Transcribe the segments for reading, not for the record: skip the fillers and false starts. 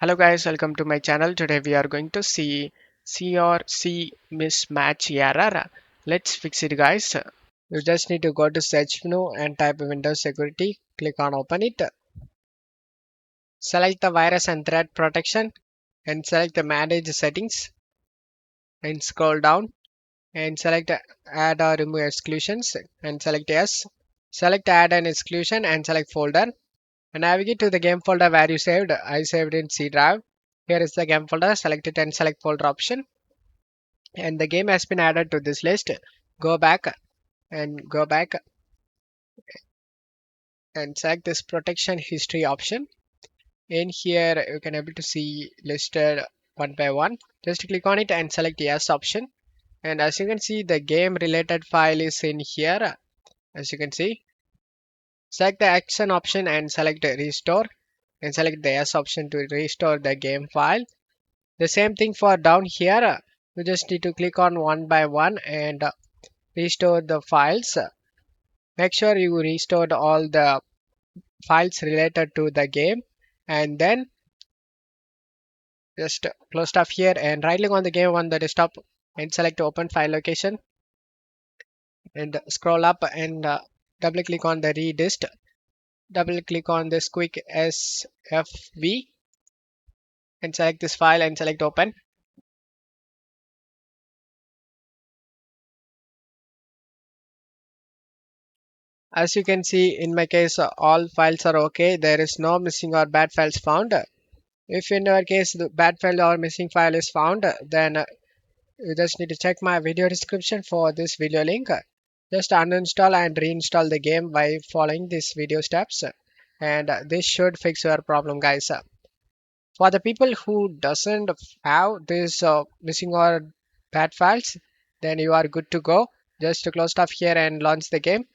Hello guys, welcome to my channel. Today we are going to see CRC Mismatch error. Let's fix it guys. You just need to go to search menu and type Windows Security. Click on open it. Select the virus and threat protection and select the manage settings and scroll down and select add or remove exclusions and select yes. Select add an exclusion and select folder. And navigate to the game folder where you saved. I saved in C drive. Here is the game folder. Select it and select folder option. And the game has been added to this list. Go back and go back and select this protection history option. In here, you can able to see listed one by one. Just click on it and select yes option. And as you can see, the game related file is in here. As you can see, select the action option and select restore and select the yes option to restore the game file. The same thing for down here. You just need to click on one by one and restore the files. Make sure you restored all the files related to the game and then just close stuff here and right click on the game on the desktop and select open file location and scroll up and double click on the redist. Double click on this quick SFV and select this file and select open. As you can see in my case, all files are okay. There is no missing or bad files found. If in your case the bad file or missing file is found, then you just need to check my video description for this video link. Just uninstall and reinstall the game by following these video steps, and this should fix your problem, guys. For the people who doesn't have this missing or bad files, then you are good to go. Just to close stuff here and launch the game.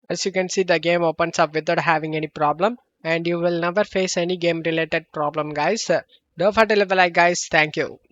As you can see, the game opens up without having any problem, and you will never face any game related problem, guys. Don't forget to leave a like, guys. Thank you.